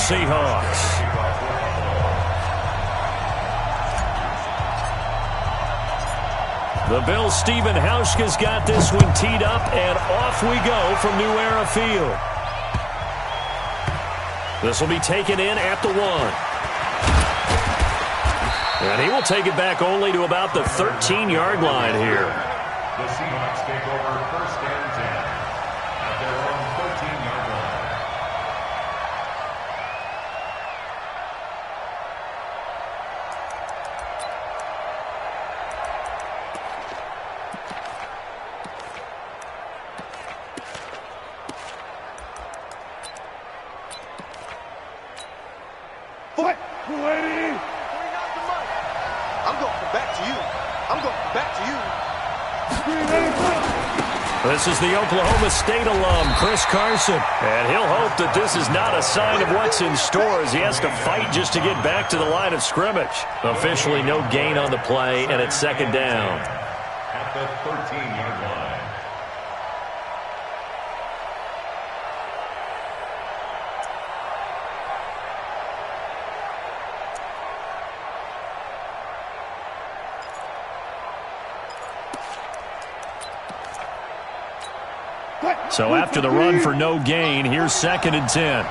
Seahawks. The Bills' Stephen Hauschka's got this one teed up, and off we go from New Era Field. This will be taken in at the 1. And he will take it back only to about the 13-yard line here. The Seahawks take over first and 10 at their own 13-yard line. This is the Oklahoma State alum, Chris Carson. And he'll hope that this is not a sign of what's in store as he has to fight just to get back to the line of scrimmage. Officially no gain on the play, and it's second down. At the 13-yard line. So after the run for no gain, here's second and 10.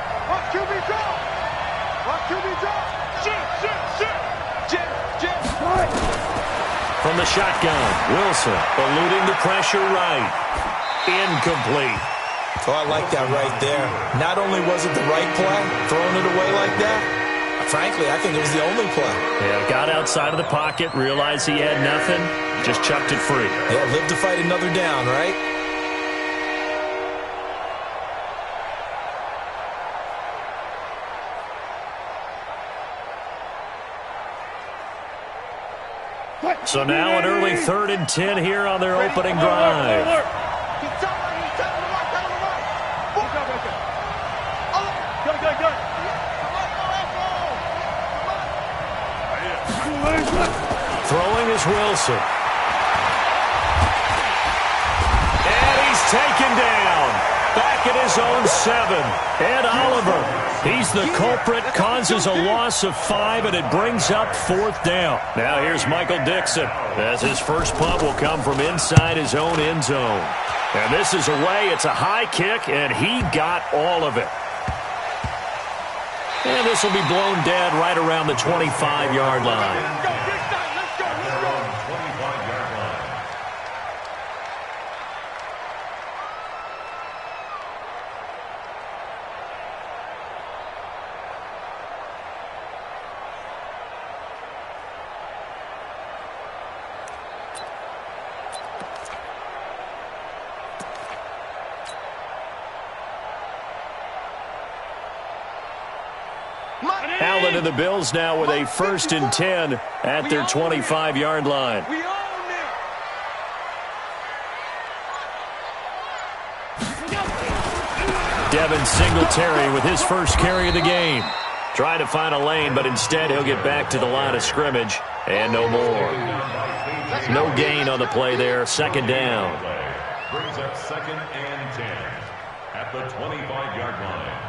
From the shotgun, Wilson eluding the pressure right. Incomplete. Oh, I like that right there. Not only was it the right play, throwing it away like that, frankly, I think it was the only play. Yeah, got outside of the pocket, realized he had nothing, just chucked it free. Yeah, live to fight another down, right? So now an early 3rd and 10 here on their opening drive. Throwing is Wilson. And he's taken down. Back at his own 7. Ed Oliver, he's the culprit, causes a loss of 5, and it brings up 4th down. Now here's Michael Dixon, as his first punt will come from inside his own end zone. And this is away. It's a high kick, and he got all of it. And this will be blown dead right around the 25-yard line. Allen and the Bills now with a 1st and 10 at their 25-yard line. Devin Singletary with his first carry of the game. Trying to find a lane, but instead he'll get back to the line of scrimmage and no more. No gain on the play there. Second down. Brings up 2nd and 10 at the 25-yard line.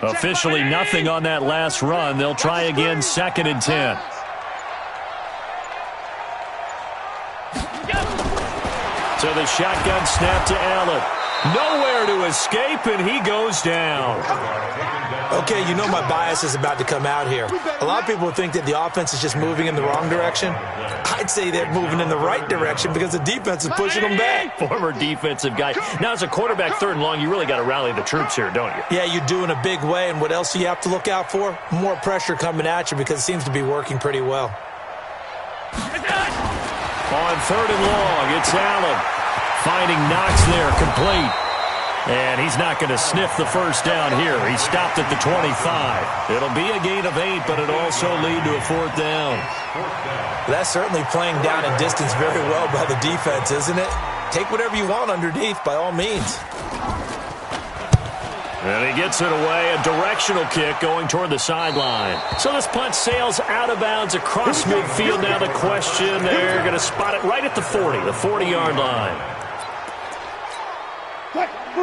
Officially nothing on that last run. They'll try again, 2nd and 10. So the shotgun snap to Allen. Nowhere to escape, and he goes down. Okay, you know my bias is about to come out here. A lot of people think that the offense is just moving in the wrong direction. I'd say they're moving in the right direction because the defense is pushing them back. Former defensive guy. Now, as a quarterback 3rd and long, you really got to rally the troops here, don't you? Yeah, you do in a big way, and what else do you have to look out for? More pressure coming at you because it seems to be working pretty well. On 3rd and long, it's Allen. Finding Knox there, complete. And he's not going to sniff the first down here. He stopped at the 25. It'll be a gain of 8, but it'll also lead to a 4th down. That's certainly playing down and distance very well by the defense, isn't it? Take whatever you want underneath, by all means. And he gets it away, a directional kick going toward the sideline. So this punt sails out of bounds across midfield. Now the question, they're going to spot it right at the 40, the 40-yard line.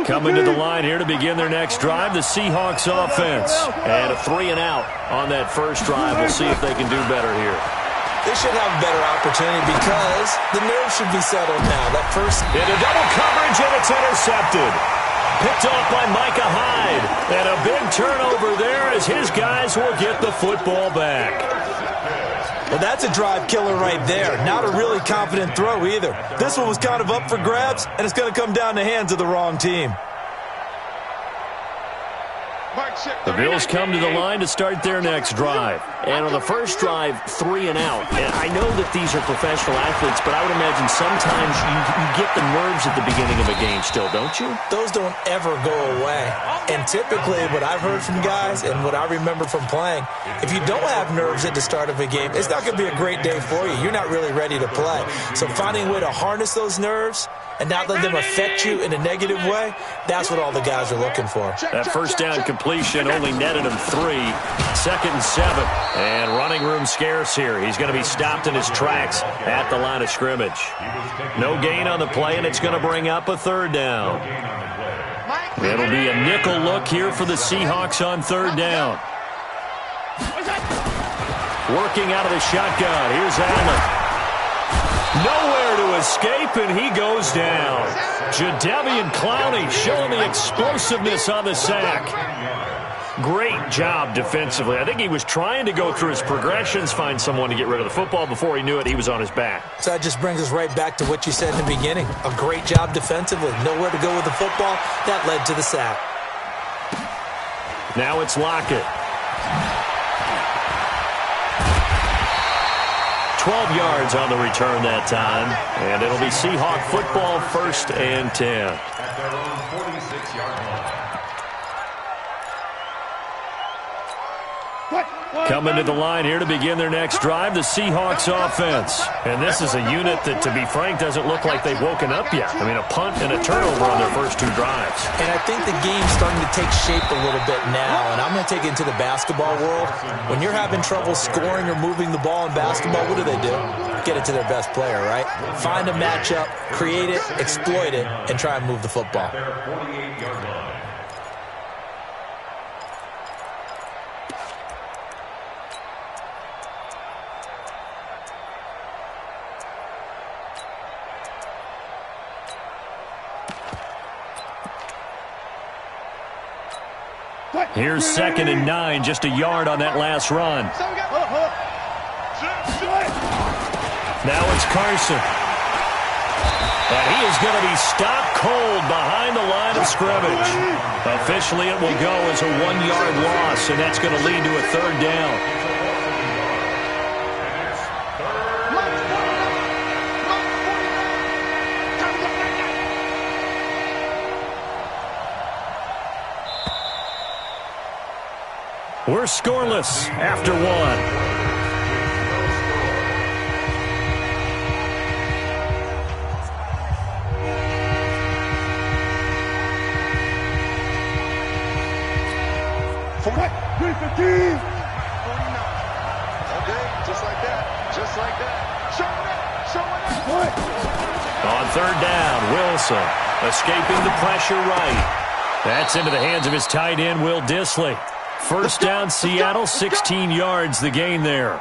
Coming to the line here to begin their next drive, the Seahawks offense. And a 3-and-out on that first drive. We'll see if they can do better here. They should have a better opportunity because the nerves should be settled now. That first... Into double coverage, and it's intercepted. Picked off by Micah Hyde. And a big turnover there as his guys will get the football back. Well, that's a drive killer right there. Not a really confident throw either. This one was kind of up for grabs, and it's going to come down the hands of the wrong team. The Bills come to the line to start their next drive. And on the first drive, 3-and-out. And I know that these are professional athletes, but I would imagine sometimes you get the nerves at the beginning of a game still, don't you? Those don't ever go away. And typically what I've heard from guys and what I remember from playing, if you don't have nerves at the start of a game, it's not going to be a great day for you. You're not really ready to play. So finding a way to harness those nerves and not let them affect you in a negative way, that's what all the guys are looking for. That first down completion only netted him 3. 2nd and 7. And running room scarce here. He's going to be stopped in his tracks at the line of scrimmage. No gain on the play, and it's going to bring up a 3rd down. It'll be a nickel look here for the Seahawks on 3rd down. Working out of the shotgun. Here's Allen. Nowhere to escape, and he goes down. Jadeveon Clowney showing the explosiveness on the sack. Great job defensively. I think he was trying to go through his progressions, find someone to get rid of the football. Before he knew it, he was on his back. So that just brings us right back to what you said in the beginning. A great job defensively. Nowhere to go with the football. That led to the sack. Now it's Lockett. 12 yards on the return that time. And it'll be Seahawk football, 1st and 10. At their own 46-yard line. Coming to the line here to begin their next drive, the Seahawks offense. And this is a unit that, to be frank, doesn't look like they've woken up yet. I mean, a punt and a turnover on their first 2 drives. And I think the game's starting to take shape a little bit now, and I'm going to take it into the basketball world. When you're having trouble scoring or moving the ball in basketball, what do? Get it to their best player, right? Find a matchup, create it, exploit it, and try and move the football. Their 48-yard line. Here's 2nd and 9, just a yard on that last run. Now it's Carson. And he is going to be stopped cold behind the line of scrimmage. Officially, it will go as a 1-yard loss, and that's going to lead to a 3rd down. We're scoreless after 1. Okay, just like that. Just like that. Show it. On 3rd down, Wilson escaping the pressure right. That's into the hands of his tight end, Will Dissly. 1st down, Seattle, 16 yards the gain there.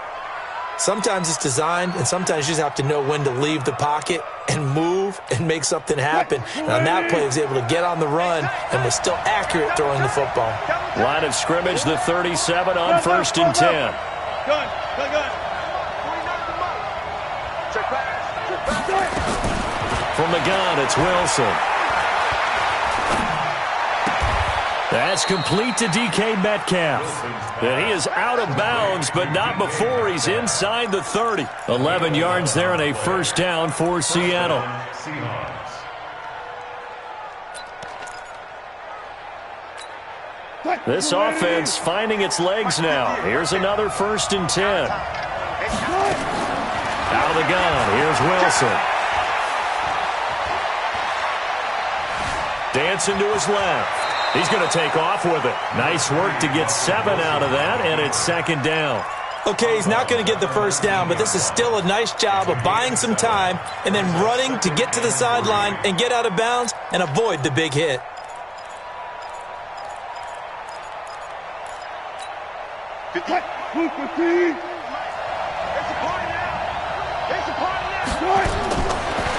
Sometimes it's designed, and sometimes you just have to know when to leave the pocket and move and make something happen. And on that play, he was able to get on the run and was still accurate throwing the football. Line of scrimmage, the 37 on 1st and 10. From the gun, it's Wilson. That's complete to DK Metcalf. And he is out of bounds, but not before he's inside the 30. 11 yards there and a 1st down for Seattle. This offense finding its legs now. Here's another 1st and 10. Out of the gun, here's Wilson. Hansen to his left. He's going to take off with it. Nice work to get 7 out of that, and it's second down. Okay, he's not going to get the first down, but this is still a nice job of buying some time and then running to get to the sideline and get out of bounds and avoid the big hit.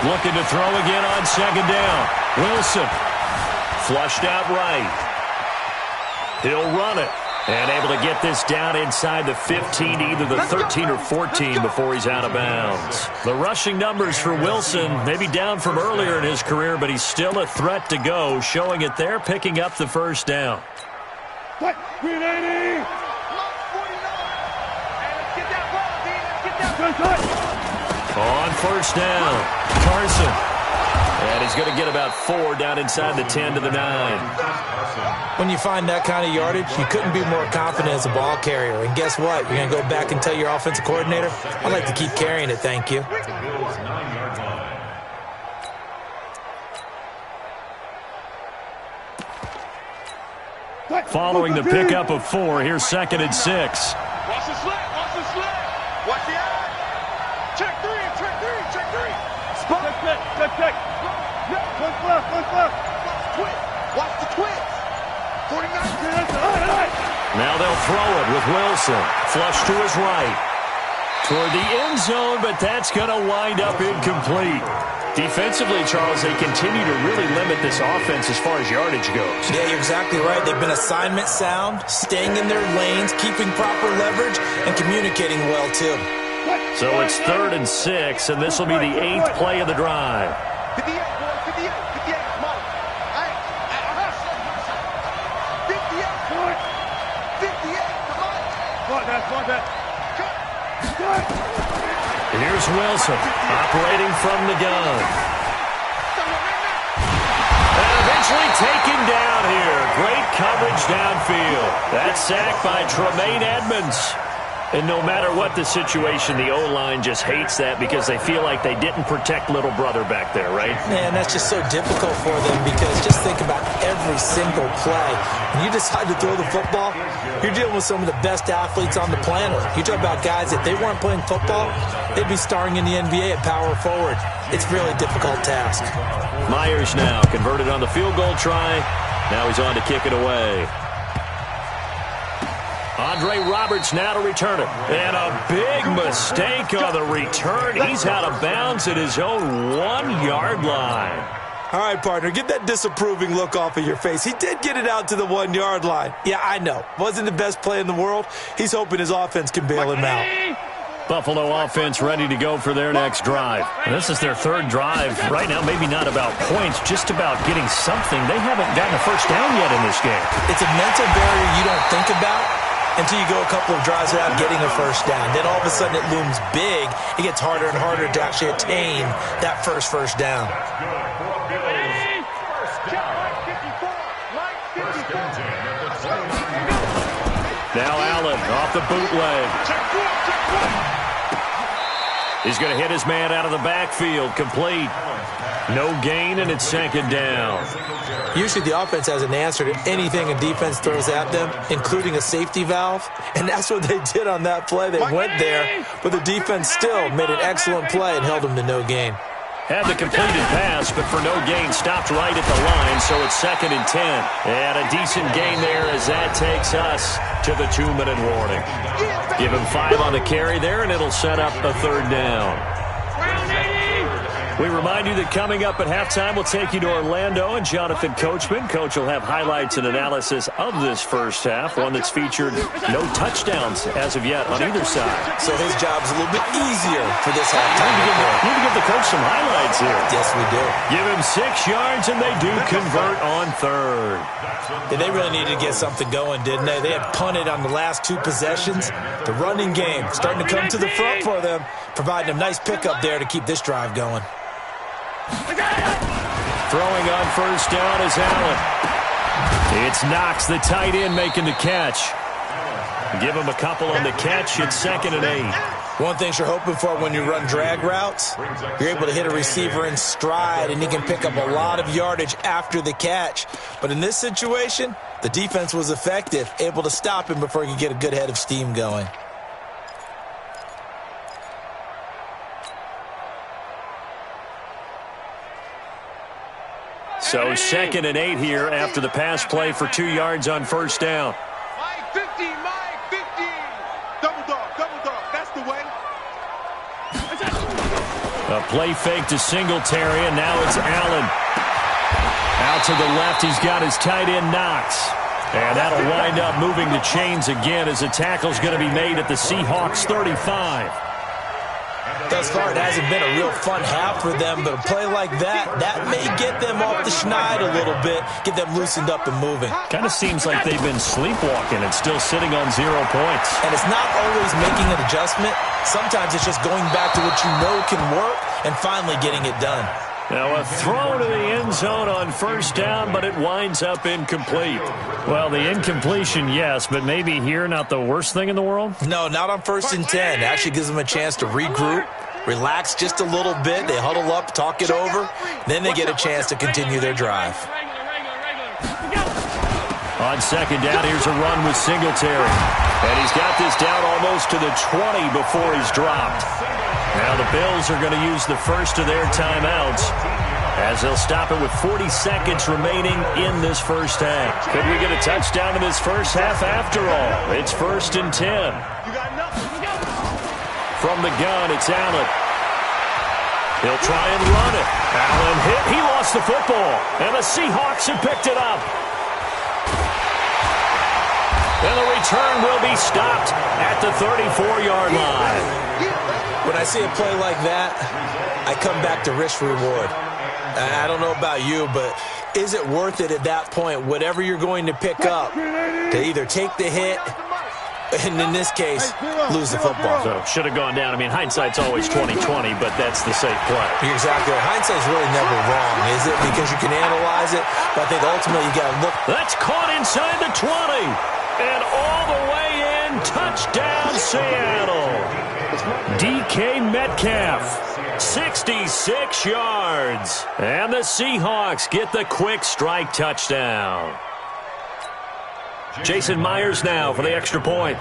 Looking to throw again on second down. Wilson flushed out right. He'll run it. And able to get this down inside the 15, either the 13 or 14 before he's out of bounds. The rushing numbers for Wilson maybe down from earlier in his career, but he's still a threat to go, showing it there, picking up the first down. On first down, Carson. And he's going to get about 4 down inside the 10 to the 9. When you find that kind of yardage, you couldn't be more confident as a ball carrier. And guess what? You're going to go back and tell your offensive coordinator, I'd like to keep carrying it, thank you. Following the pickup of 4, here's 2nd and 6. Watch the slip, watch the slip. Watch the eye. Check 3, check 3, check 3. Spot. Check. One left. Watch the twist. 49. Now they'll throw it with Wilson. Flush to his right. Toward the end zone, but that's going to wind up incomplete. Defensively, Charles, they continue to really limit this offense as far as yardage goes. Yeah, you're exactly right. They've been assignment sound, staying in their lanes, keeping proper leverage, and communicating well, too. So it's 3rd and 6, and this will be the 8th play of the drive. 58, boy, 58, come on. 58, come on. Here's Wilson, operating from the gun. And eventually taken down here. Great coverage downfield. That sack by Tremaine Edmonds. And no matter what the situation, the O-line just hates that because they feel like they didn't protect little brother back there, right? Man, that's just so difficult for them because just think about every single play. When you decide to throw the football, you're dealing with some of the best athletes on the planet. You talk about guys, if they weren't playing football, they'd be starring in the NBA at power forward. It's a really difficult task. Myers now converted on the field goal try. Now he's on to kick it away. Andre Roberts now to return it. And a big mistake on the return. He's out of bounds at his own 1-yard line. All right, partner, get that disapproving look off of your face. He did get it out to the 1-yard line. Yeah, I know. Wasn't the best play in the world. He's hoping his offense can bail him out. Buffalo offense ready to go for their next drive. And this is their 3rd drive. Right now, maybe not about points, just about getting something. They haven't gotten a first down yet in this game. It's a mental barrier you don't think about until you go a couple of drives without getting a first down. Then all of a sudden it looms big. It gets harder and harder to actually attain that first down. Now Allen off the bootleg. He's going to hit his man out of the backfield. Complete. No gain, and it's 2nd down. Usually the offense has an answer to anything a defense throws at them, including a safety valve. And that's what they did on that play. They went there, but the defense still made an excellent play and held them to no gain. Had the completed pass, but for no gain, stopped right at the line, so it's 2nd and 10. And a decent gain there as that takes us to the 2-minute warning. Give him 5 on the carry there, and it'll set up a 3rd down. We remind you that coming up at halftime, we'll take you to Orlando and Jonathan Coachman. Coach will have highlights and analysis of this first half, one that's featured no touchdowns as of yet on either side. So his job's a little bit easier for this halftime. Need to give the coach some highlights here. Yes, we do. Give him 6 yards, and they do convert on 3rd. Yeah, they really needed to get something going, didn't they? They had punted on the last 2 possessions. The running game starting to come to the front for them, providing a nice pickup there to keep this drive going. Throwing on first down is Allen. It's Knox, the tight end, making the catch. Give him a couple on the catch. It's 2nd and 8. One thing you're hoping for when you run drag routes, you're able to hit a receiver in stride, and he can pick up a lot of yardage after the catch. But in this situation, the defense was effective, able to stop him before he could get a good head of steam going. So 2nd and 8 here after the pass play for 2 yards on first down. My 50, my 50. Double dog, that's the way. A play fake to Singletary, and now it's Allen. Out to the left, he's got his tight end Knox. And that'll wind up moving the chains again as the tackle's going to be made at the Seahawks 35. Thus far, it hasn't been a real fun half for them, but a play like that may get them off the schneid a little bit, get them loosened up and moving. Kind of seems like they've been sleepwalking and still sitting on 0 points. And it's not always making an adjustment. Sometimes it's just going back to what you know can work and finally getting it done. Now a throw to the end zone on first down, but it winds up incomplete. Well, the incompletion, yes, but maybe here not the worst thing in the world? No, not on 1st and 10. It actually gives them a chance to regroup, relax just a little bit. They huddle up, talk it over. Then they get a chance to continue their drive. On 2nd down, here's a run with Singletary. And he's got this down almost to the 20 before he's dropped. Now the Bills are going to use the first of their timeouts as they'll stop it with 40 seconds remaining in this first half. Could we get a touchdown in this first half after all? It's 1st and 10. From the gun, it's Allen. He'll try and run it. Allen hit. He lost the football. And the Seahawks have picked it up. And the return will be stopped at the 34-yard line. When I see a play like that, I come back to risk-reward. I don't know about you, but is it worth it at that point, whatever you're going to pick up, to either take the hit, and in this case, lose the football? So should have gone down. I mean, hindsight's always 20/20, but that's the safe play. You're exactly right. Hindsight's really never wrong, is it? Because you can analyze it, but I think ultimately you got to look. That's caught inside the 20, and all the way in, touchdown Seattle. DK Metcalf, 66 yards. And the Seahawks get the quick strike touchdown. Jason Myers now for the extra point.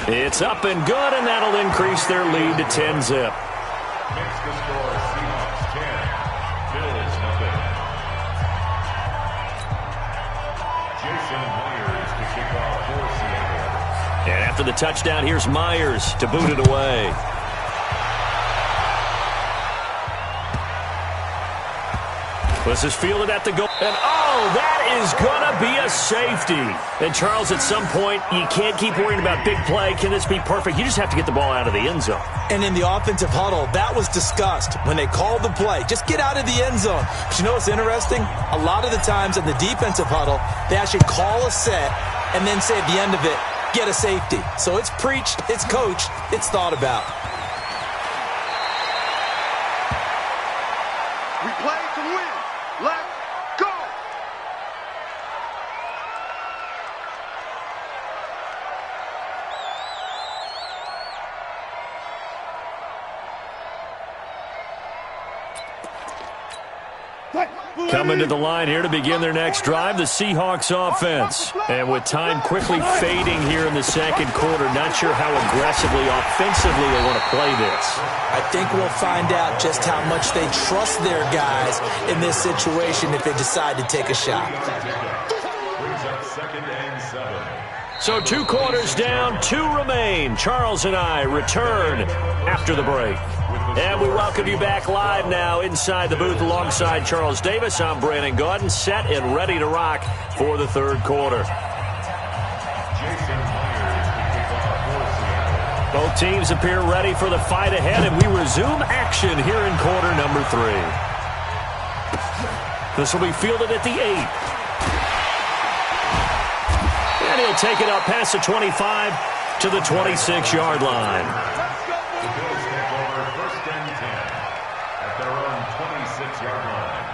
It's up and good, and that'll increase their lead to 10-zip. Makes the score Seahawks 10, Bills nothing. Jason Myers to kick off for Seattle. And after the touchdown, here's Myers to boot it away. This is fielded at the goal. And, oh, that is going to be a safety. And, Charles, at some point, you can't keep worrying about big play. Can this be perfect? You just have to get the ball out of the end zone. And in the offensive huddle, that was discussed when they called the play. Just get out of the end zone. But you know what's interesting? A lot of the times in the defensive huddle, they actually call a set and then say at the end of it, get a safety. So it's preached, it's coached, it's thought about. We play to win. Let's go. Coming to the line here to begin their next drive, the Seahawks offense. And with time quickly fading here in the second quarter, not sure how aggressively, offensively they want to play this. I think we'll find out just how much they trust their guys in this situation if they decide to take a shot. Brings up 2nd and 7. So 2 quarters down, 2 remain. Charles and I return after the break. And we welcome you back live now inside the booth alongside Charles Davis. I'm Brandon Gaudin, set and ready to rock for the third quarter. Jason Myers to kick off for Seattle. Both teams appear ready for the fight ahead, and we resume action here in quarter number 3. This will be fielded at the 8. And he'll take it up past the 25 to the 26-yard line. The Bills take over 1st and 10 at their own 26-yard line.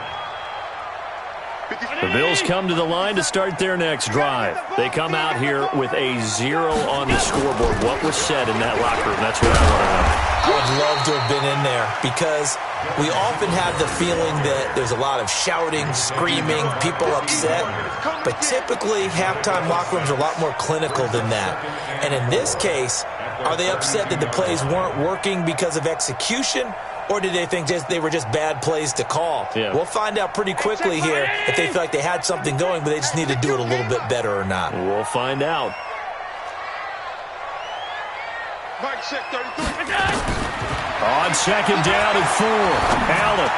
The Bills come to the line to start their next drive. They come out here with a 0 on the scoreboard. What was said in that locker room? That's what I want to know. I would love to have been in there because we often have the feeling that there's a lot of shouting, screaming, people upset. But typically, halftime locker rooms are a lot more clinical than that. And in this case, are they upset that the plays weren't working because of execution? Or did they think they were just bad plays to call? Yeah. We'll find out pretty quickly here if they feel like they had something going, but they just need to do it a little bit better or not. We'll find out. Mike check 33. On second down and 4, Allen.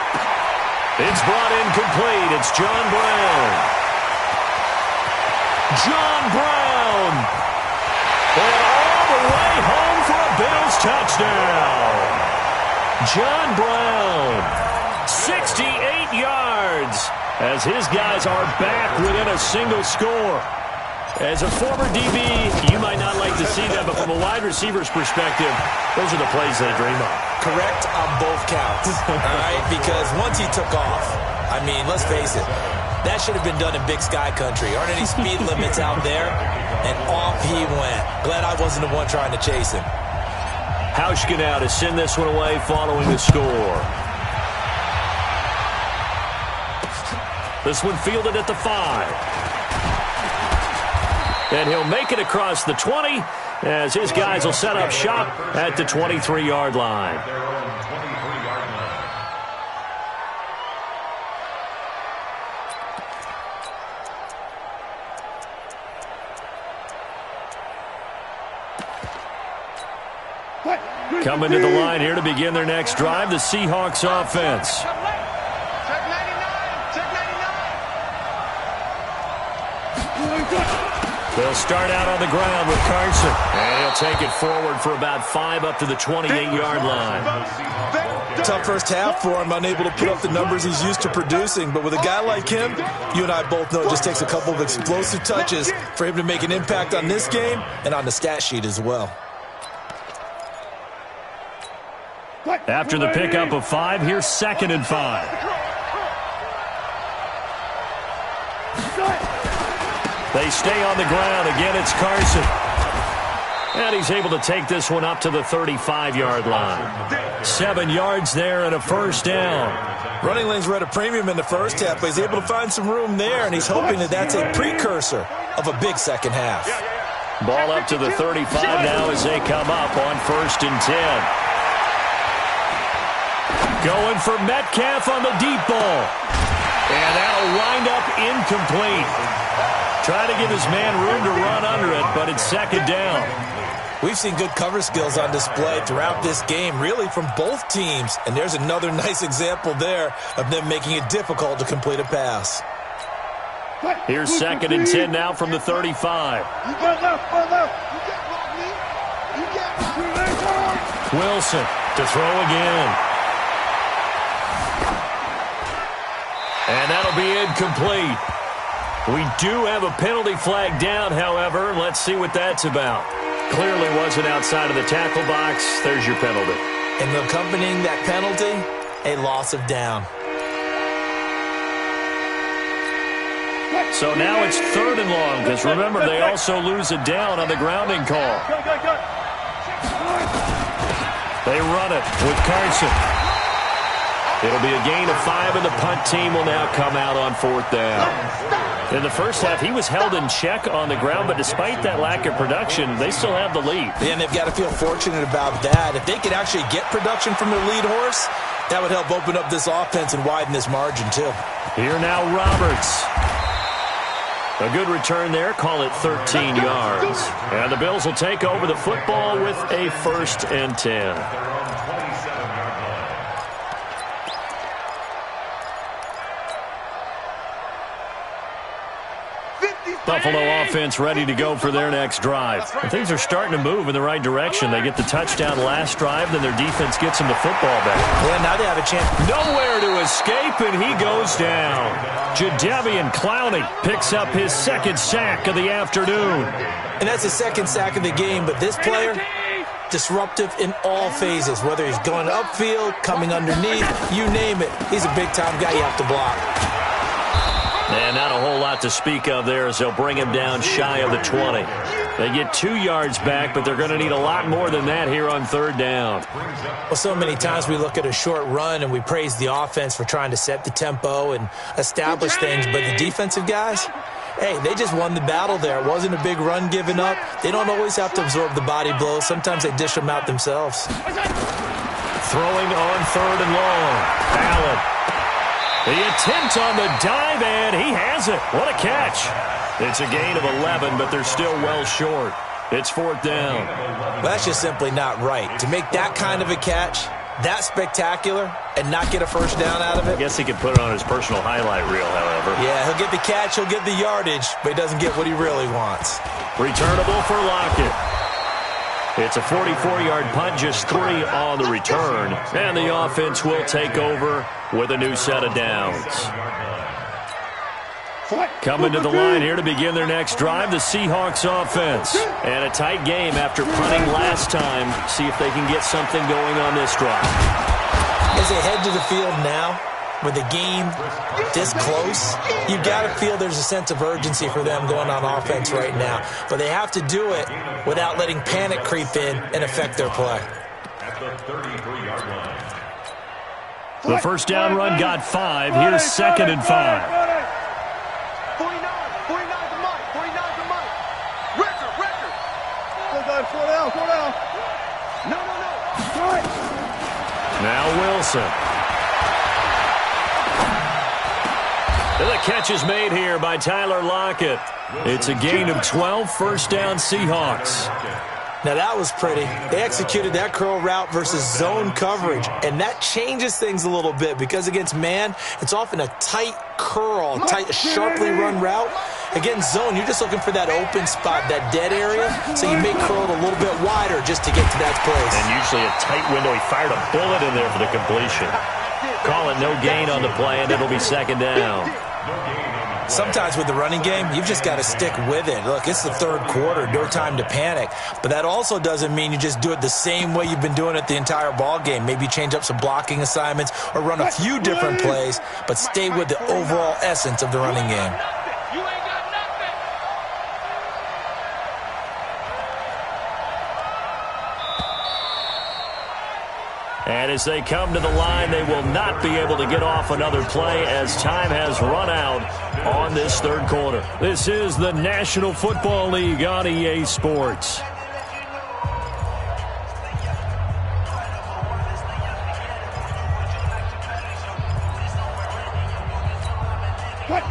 It's brought in complete. It's John Brown. John Brown. And all the way home for a Bills touchdown. John Brown, 68 yards, as his guys are back within a single score. As a former DB, you might not like to see that, but from a wide receiver's perspective, those are the plays they dream of. Correct on both counts, all right? Because once he took off, I mean, let's face it, that should have been done in Big Sky Country. Aren't any speed limits out there? And off he went. Glad I wasn't the one trying to chase him. Hauschka now to send this one away following the score. This one fielded at the 5. And he'll make it across the 20 as his guys will set up shop at the 23-yard line. Coming to the line here to begin their next drive, the Seahawks offense. Check 99. Check 99. They'll start out on the ground with Carson. And he'll take it forward for about 5 up to the 28-yard line. Tough first half for him, unable to put up the numbers he's used to producing. But with a guy like him, you and I both know it just takes a couple of explosive touches for him to make an impact on this game and on the stat sheet as well. After the pickup of 5, here's 2nd and 5. They stay on the ground. Again, it's Carson. And he's able to take this one up to the 35-yard line. 7 yards there and a first down. Running lanes were at a premium in the first half, but he's able to find some room there, and he's hoping that that's a precursor of a big second half. Ball up to the 35 now as they come up on 1st and 10. Going for Metcalf on the deep ball. And that'll wind up incomplete. Trying to give his man room to run under it, but it's 2nd down. We've seen good cover skills on display throughout this game, really from both teams. And there's another nice example there of them making it difficult to complete a pass. Here's 2nd and 10 now from the 35. Wilson to throw again. And that'll be incomplete. We do have a penalty flag down, however. Let's see what that's about. Clearly wasn't outside of the tackle box. There's your penalty. And accompanying that penalty, a loss of down. So now it's 3rd and long, because remember, they also lose a down on the grounding call. They run it with Carson. It'll be a gain of 5, and the punt team will now come out on 4th down. In the first half, he was held in check on the ground, but despite that lack of production, they still have the lead. Yeah, and they've got to feel fortunate about that. If they could actually get production from their lead horse, that would help open up this offense and widen this margin, too. Here now, Roberts. A good return there. Call it 13 yards. And the Bills will take over the football with a 1st and 10. Buffalo offense ready to go for their next drive. And things are starting to move in the right direction. They get the touchdown last drive, then their defense gets them the football back. Yeah, now they have a chance. Nowhere to escape, and he goes down. Jadeveon Clowney picks up his 2nd sack of the afternoon. And that's his 2nd sack of the game, but this player, disruptive in all phases, whether he's going upfield, coming underneath, you name it. He's a big-time guy you have to block. And not a whole lot to speak of there as they'll bring him down shy of the 20. They get 2 yards back, but they're going to need a lot more than that here on third down. Well, so many times we look at a short run and we praise the offense for trying to set the tempo and establish things, but the defensive guys, hey, they just won the battle there. It wasn't a big run given up. They don't always have to absorb the body blows. Sometimes they dish them out themselves. Throwing on third and long. Allen. The attempt on the dive, and he has it. What a catch. It's a gain of 11, but they're still well short. It's fourth down. Well, that's just simply not right. To make that kind of a catch, that spectacular, and not get a first down out of it. I guess he could put it on his personal highlight reel, however. Yeah, he'll get the catch, he'll get the yardage, but he doesn't get what he really wants. Returnable for Lockett. It's a 44-yard punt, just 3 on the return. And the offense will take over with a new set of downs. Coming to the line here to begin their next drive, the Seahawks offense. And a tight game after punting last time. See if they can get something going on this drive. As they head to the field now, with the game this close, you've got to feel there's a sense of urgency for them going on offense right now. But they have to do it without letting panic creep in and affect their play. At the 33-yard line. The first down run got 5. Here's second and 5. 49 to Mike. 49 to Mike. Record. Slow down. No. Now Wilson. And the catch is made here by Tyler Lockett. It's a gain of 12, first down Seahawks. Now that was pretty. They executed that curl route versus zone coverage, and that changes things a little bit because against man, it's often a tight curl, tight, sharply run route. Against zone, you're just looking for that open spot, that dead area, so you may curl it a little bit wider just to get to that place. And usually a tight window. He fired a bullet in there for the completion. Call it no gain on the play, and it'll be second down. Sometimes with the running game, you've just got to stick with it. Look, it's the third quarter, no time to panic. But that also doesn't mean you just do it the same way you've been doing it the entire ball game. Maybe change up some blocking assignments or run a few different plays, but stay with the overall essence of the running game. And as they come to the line, they will not be able to get off another play as time has run out on this third quarter. This is the National Football League on EA Sports. Watch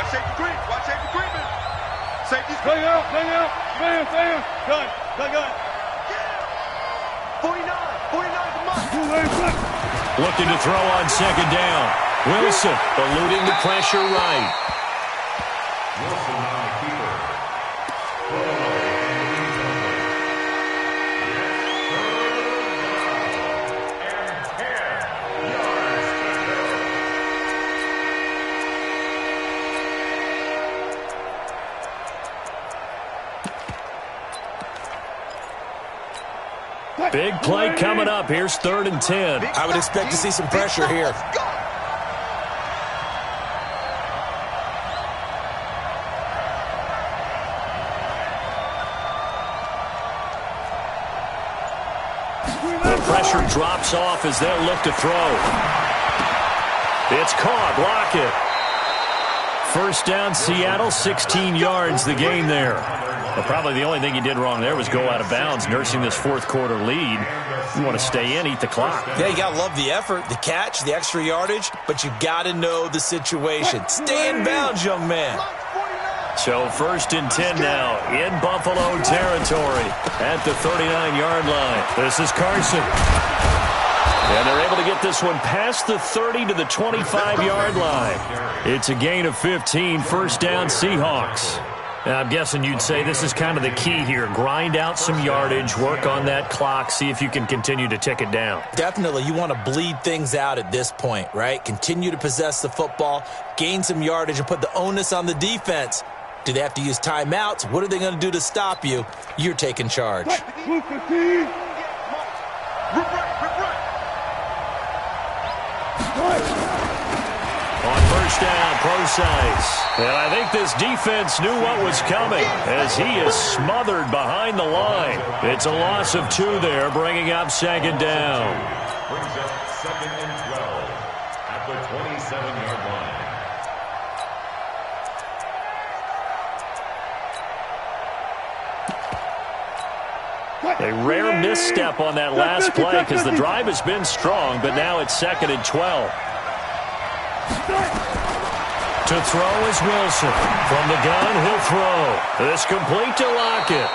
safety green. Safety's green. Bang out. Gun. 49 to Mike. Looking to throw on second down. Wilson eluding the pressure right. Wilson on the keeper. Big play coming up. Here's 3rd and 10. I would expect to see some pressure here. The pressure drops off as they'll look to throw. It's caught. Lockett. First down, Seattle, 16 yards the gain there. But probably the only thing he did wrong there was go out of bounds, nursing this fourth quarter lead. You want to stay in, eat the clock. Yeah, you got to love the effort, the catch, the extra yardage, but you got to know the situation. Stay in bounds, young man. So 1st and 10 now in Buffalo territory at the 39-yard line. This is Carson. And they're able to get this one past the 30 to the 25-yard line. It's a gain of 15, first down Seahawks. Now, I'm guessing you'd say this is kind of the key here. Grind out some yardage, work on that clock, see if you can continue to tick it down. Definitely, you want to bleed things out at this point, right? Continue to possess the football, gain some yardage, and put the onus on the defense. Do they have to use timeouts? What are they going to do to stop you? You're taking charge. first down, precise. And I think this defense knew what was coming as he is smothered behind the line. It's a loss of 2 there, bringing up second down. Brings up second and 12 at the 27-yard line. A rare misstep on that last play because the drive has been strong, but now it's second and 12. To throw is Wilson. From the gun, he'll throw. This complete to Lockett.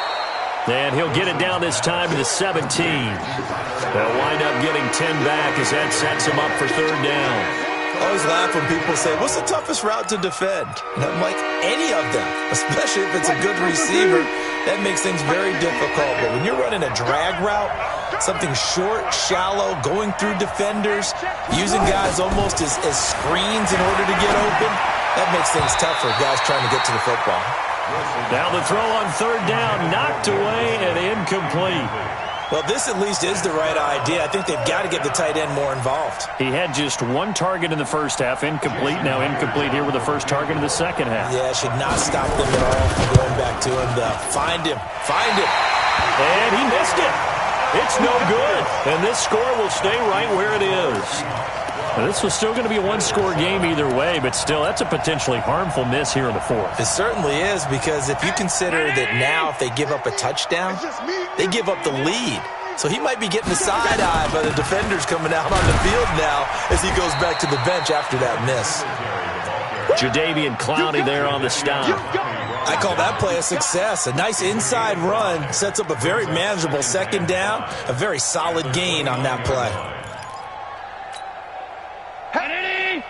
And he'll get it down this time to the 17. They'll wind up getting 10 back as that sets him up for third down. I always laugh when people say, what's the toughest route to defend? And I'm like, any of them, especially if it's a good receiver. That makes things very difficult. But when you're running a drag route, something short, shallow, going through defenders, using guys almost as screens in order to get open, that makes things tough for guys trying to get to the football. Now the throw on third down, knocked away and incomplete. Well, this at least is the right idea. I think they've got to get the tight end more involved. He had just 1 target in the first half, incomplete. Now incomplete here with the first target in the second half. Yeah, should not stop them at all from going back to him. Find him. And he missed it. It's no good. And this score will stay right where it is. Now, this was still going to be a 1-score game either way, but still, that's a potentially harmful miss here in the fourth. It certainly is, because if you consider that now if they give up a touchdown, they give up the lead. So he might be getting the side-eye by the defenders coming out on the field now as he goes back to the bench after that miss. Jadeveon Clowney there on the stop. I call that play a success. A nice inside run sets up a very manageable second down, a very solid gain on that play. Hey,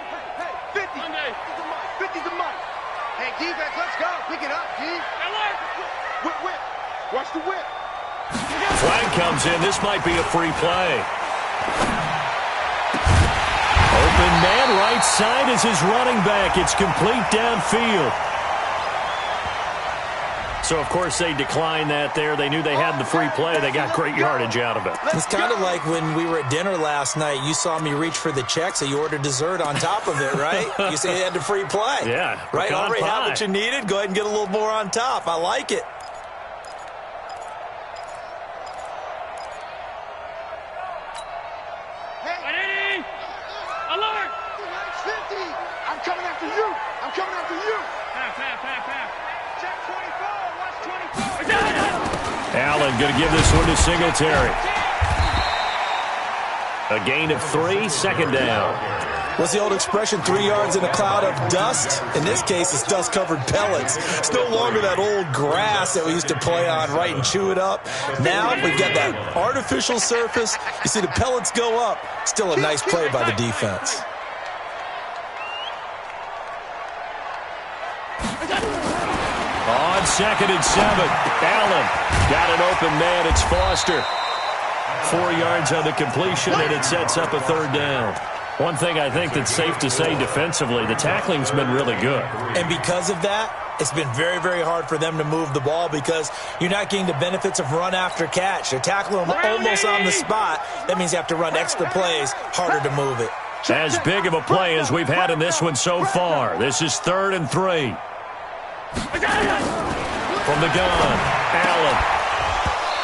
50. 50's the money. Hey, defense, let's go. Pick it up, D. Whip. Watch the whip. Flag comes in. This might be a free play. Open man right side is his running back. It's complete downfield. So, of course, they declined that there. They knew they had the free play. They got great yardage out of it. It's kind of like when we were at dinner last night. You saw me reach for the check, so you ordered dessert on top of it, right? You say you had the free play. Yeah. Right? Already have what you needed. Go ahead and get a little more on top. I like it. Hey, alert! 50. I'm coming after you. Pass. Check 24. Watch 24. Allen going to give this one to Singletary. A gain of 3, second down. What's the old expression, 3 yards in a cloud of dust? In this case, it's dust-covered pellets. It's no longer that old grass that we used to play on, right, and chew it up. Now we've got that artificial surface. You see the pellets go up. Still a nice play by the defense. On second and 7, Allen got an open man. It's Foster. 4 yards on the completion, and it sets up a third down. One thing I think that's safe to say defensively, the tackling's been really good. And because of that, it's been very, very hard for them to move the ball because you're not getting the benefits of run after catch. They're tackling them almost on the spot. That means you have to run extra plays, harder to move it. As big of a play as we've had in this one so far. This is 3rd and 3. From the gun, Allen.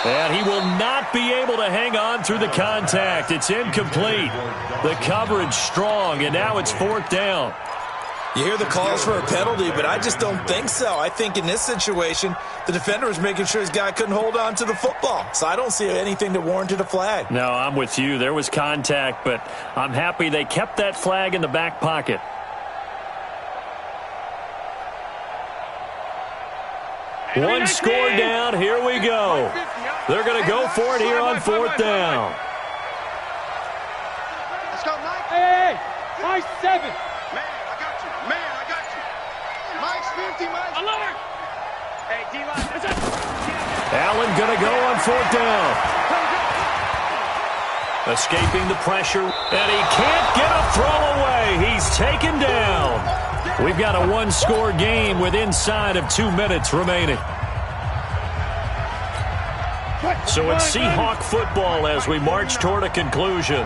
And he will not be able to hang on through the contact. It's incomplete. The coverage strong, and now it's 4th down. You hear the calls for a penalty, but I just don't think so. I think in this situation, the defender was making sure his guy couldn't hold on to the football. So I don't see anything that warranted a flag. No, I'm with you. There was contact, but I'm happy they kept that flag in the back pocket. One score down. Here we go. They're going to go for it here on 4th down. Let's go, Mike. Hey, Mike 7. Man, I got you. Mike's 50, Mike. Alert. Hey, D-line. Allen going to go on 4th down. Escaping the pressure, and he can't get a throw away. He's taken down. We've got a 1-score game with inside of 2 minutes remaining. So it's Seahawk football as we march toward a conclusion.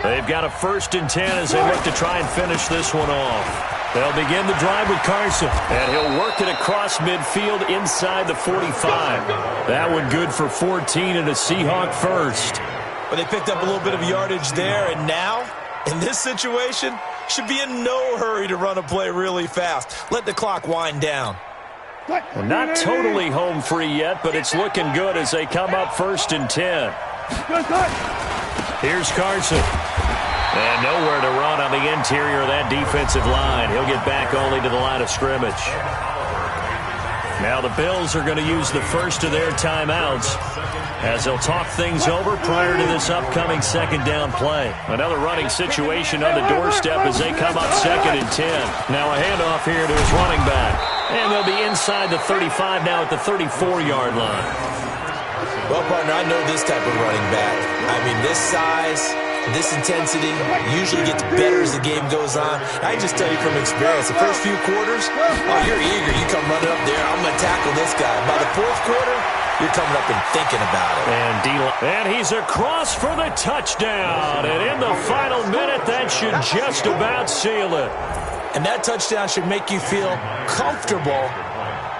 They've got a 1st and 10 as they look to try and finish this one off. They'll begin the drive with Carson, and he'll work it across midfield inside the 45. That one good for 14 and a Seahawk first. Well, they picked up a little bit of yardage there, and now, in this situation, should be in no hurry to run a play really fast. Let the clock wind down. Well, not totally home free yet, but it's looking good as they come up 1st and 10. Here's Carson. And nowhere to run on the interior of that defensive line. He'll get back only to the line of scrimmage. Now the Bills are going to use the first of their timeouts as they'll talk things over prior to this upcoming second down play. Another running situation on the doorstep as they come up 2nd and 10. Now a handoff here to his running back. And they'll be inside the 35 now at the 34-yard line. Well, partner, I know this type of running back. I mean, this size, this intensity usually gets better as the game goes on. I just tell you from experience, the first few quarters, oh, you're eager. You come running up there, I'm going to tackle this guy. By the 4th quarter, you're coming up and thinking about it. And he's across for the touchdown. And in the final minute, that should just about seal it. And that touchdown should make you feel comfortable.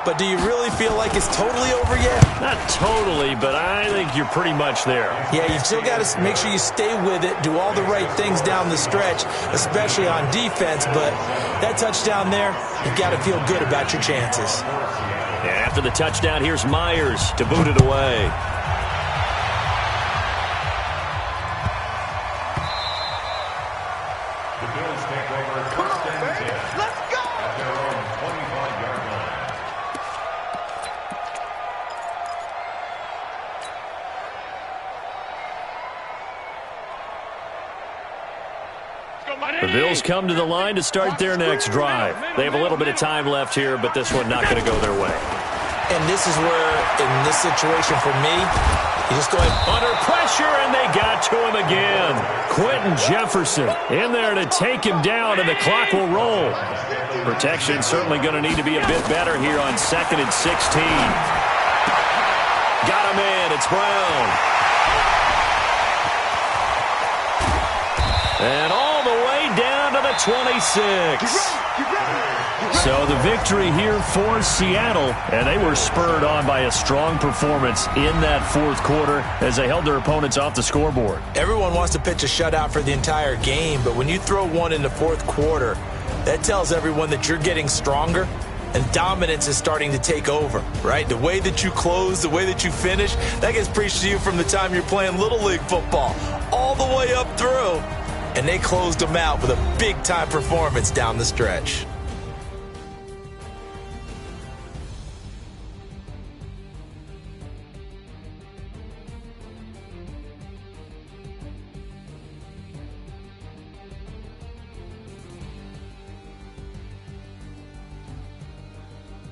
But do you really feel like it's totally over yet? Not totally, but I think you're pretty much there. Yeah, you've still got to make sure you stay with it, do all the right things down the stretch, especially on defense. But that touchdown there, you've got to feel good about your chances. And after the touchdown, here's Myers to boot it away. The Bills take over 1st and 10. Let's go! At their own 25-yard line. The Bills come to the line to start their next drive. They have a little bit of time left here, but this one not going to go their way. And this is where, in this situation for me, you just go ahead. Under pressure, and they got to him again. Quentin Jefferson in there to take him down, and the clock will roll. Protection certainly going to need to be a bit better here on 2nd and 16. Got him in. It's Brown. And all the way down to the 26. So the victory here for Seattle, and they were spurred on by a strong performance in that 4th quarter as they held their opponents off the scoreboard. Everyone wants to pitch a shutout for the entire game, but when you throw one in the 4th quarter, that tells everyone that you're getting stronger and dominance is starting to take over, right? The way that you close, the way that you finish, that gets preached to you from the time you're playing Little League football all the way up through. And they closed them out with a big-time performance down the stretch.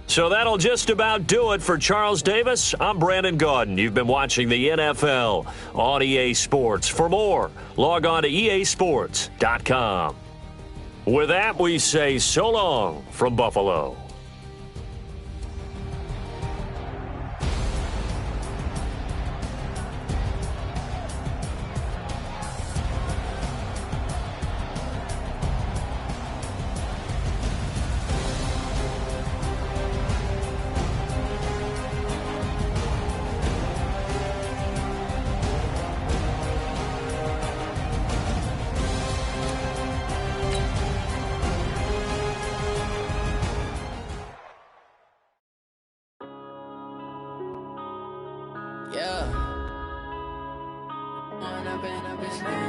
So that'll just about do it for Charles Davis. I'm Brandon Gaudin. You've been watching the NFL on EA Sports. For more, log on to easports.com. With that, we say so long from Buffalo. Yeah. And I've been